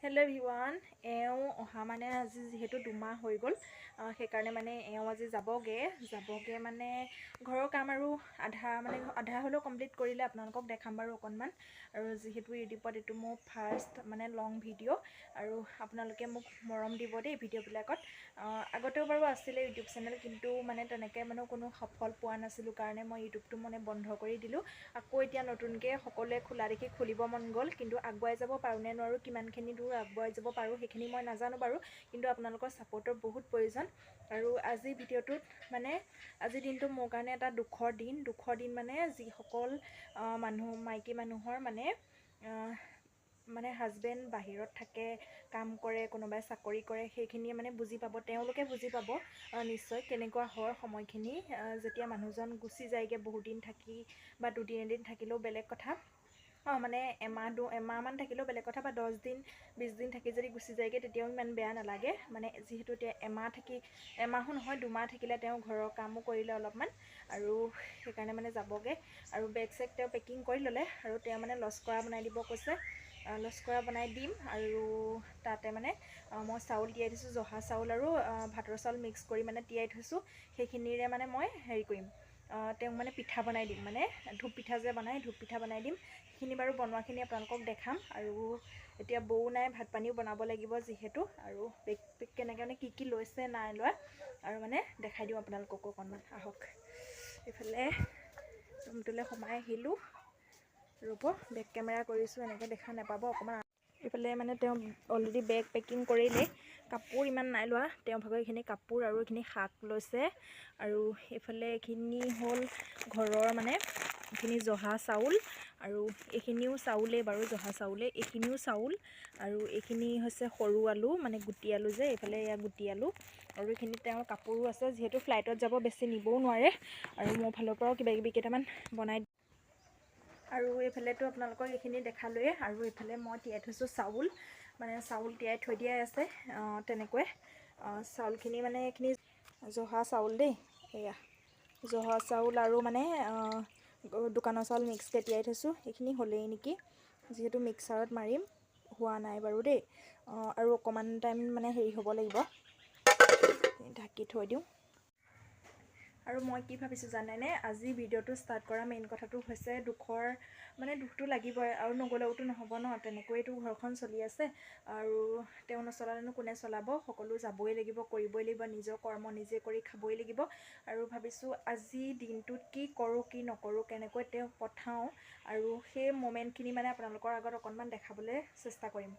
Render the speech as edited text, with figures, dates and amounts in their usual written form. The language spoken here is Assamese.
हेलो एवरीवन অহা মানে আজি যেহেতু 2 মাহ হৈ গ'ল সেইকাৰণে মানে আজি যাবগে মানে ঘৰৰ কাম আৰু আধা হলো কমপ্লিট কৰিলে আপোনালোকক দেখাম বাৰু অকনমান আৰু যেহেতু ইউটিউবত এটো মোৰ ফাৰ্স্ট মানে লং ভিডিও আৰু আপোনালোকে মোক মৰম দিব দেই ভিডিও বিলাকত আগতেও বাৰু আছিল ইউটিউব চেনেল কিন্তু মানে তেনেকৈ মানে কোনো সফল পোৱা নাছিল কাৰণে মই ইউটিউবটো মানে বন্ধ কৰি দিলো আকৌ এতিয়া নতুনকৈ সকলোৱে খোলা দেখি খুলিব মন গ'ল কিন্তু আগুৱাই যাব পাৰো নে নোৱাৰো কিমানখিনি দূৰ আগুৱাই যাব পাৰো সেইখিনি মই নাজানো বাৰু কিন্তু আপোনালোকৰ সাপোৰ্টৰ বহুত প্ৰয়োজন আৰু আজি ভিডিওটোত মানে আজি দিনটো মোৰ কাৰণে এটা দুখৰ দিন মানে যিসকল মানুহ মাইকী মানুহৰ মানে হাজবেণ্ড বাহিৰত থাকে কাম কৰে কোনোবাই চাকৰি কৰে সেইখিনিয়ে মানে বুজি পাব তেওঁলোকে বুজি পাব নিশ্চয় কেনেকুৱা হয় সময়খিনি যেতিয়া মানুহজন গুচি যায়গে বহুত দিন থাকি বা দুদিন এদিন থাকিলেও বেলেগ কথা মানে এমাহ মান থাকিলেও বেলেগ কথা বা 10 দিন 20 দিন থাকি যদি গুচি যায়গে তেতিয়াও ইমান বেয়া নালাগে মানে যেহেতু এমাহো নহয় 2 মাহ থাকিলে তেওঁ ঘৰৰ কামো কৰিলে অলপমান আৰু সেইকাৰণে মানে যাবগে আৰু বেগ চেক তেওঁ পেকিং কৰি ল'লে আৰু তেওঁ মানে লস্কৰা বনাই দিব কৈছে লস্কৰা বনাই দিম আৰু তাতে মানে মই চাউল তিয়াই দিছোঁ জহা চাউল আৰু ভাতৰ চাউল মিক্স কৰি মানে তিয়াই থৈছোঁ সেইখিনিৰে মানে মই হেৰি কৰিম তেওঁ মানে পিঠা বনাই দিম মানে ধূপ পিঠা যে বনাই ধূপ পিঠা বনাই দিম সেইখিনি বাৰু বনোৱাখিনি আপোনালোকক দেখাম আৰু এতিয়া বৌ নাই ভাত পানীও বনাব লাগিব যিহেতু আৰু কেনেকৈ মানে কি লৈছে নাই লোৱা আৰু মানে দেখাই দিওঁ আপোনালোকক অকণমান আহক এইফালে ৰুমটোলৈ সোমাই আহিলোঁ ৰ'ব বেক কেমেৰা কৰিছোঁ এনেকৈ দেখা নাপাব অকণমান এইফালে মানে তেওঁ অলৰেডি বেগ পেকিং কৰিলে কাপোৰ ইমান নাই লোৱা তেওঁ ভাগৰ এইখিনি কাপোৰ আৰু এইখিনি শাক লৈছে আৰু এইফালে এইখিনি হ'ল ঘৰৰ মানে এইখিনি জহা চাউল আৰু এইখিনিও চাউলে বাৰু জহা চাউলে এইখিনিও চাউল আৰু এইখিনি হৈছে সৰু আলু মানে গুটি আলু যে এইফালে এয়া গুটি আলু আৰু এইখিনি তেওঁৰ কাপোৰো আছে যেহেতু ফ্লাইটত যাব বেছি নিবও নোৱাৰে আৰু মোৰ ফালৰ পৰাও কিবা কিবি কেইটামান বনাই আৰু এইফালেতো আপোনালোকক এইখিনি দেখালোৱে আৰু এইফালে মই তিয়াই থৈছোঁ চাউল মানে চাউল তিয়াই থৈ দিয়াই আছে তেনেকৈ চাউলখিনি মানে এইখিনি জহা চাউল দেই এয়া জহা চাউল আৰু মানে দোকানৰ চাউল মিক্সকৈ তিয়াই থৈছোঁ এইখিনি হ'লেই নেকি যিহেতু মিক্সাৰত মাৰিম হোৱা নাই বাৰু দেই আৰু অকণমান টাইম মানে হেৰি হ'ব লাগিব ঢাকি থৈ দিওঁ আৰু মই কি ভাবিছোঁ জানেনে আজি ভিডিওটো ষ্টাৰ্ট কৰা মেইন কথাটো হৈছে দুখটো লাগিবই আৰু নগ'লেওতো নহ'ব ন তেনেকৈতো ঘৰখন চলি আছে আৰু তেওঁ নচলালেনো কোনে চলাব সকলো যাবই লাগিব কৰিবই লাগিব নিজৰ কৰ্ম নিজে কৰি খাবই লাগিব আৰু ভাবিছোঁ আজি দিনটোত কি কৰোঁ কি নকৰোঁ কেনেকৈ তেওঁক পঠাওঁ আৰু সেই মোমেণ্টখিনি মানে আপোনালোকৰ আগত অকণমান দেখাবলৈ চেষ্টা কৰিম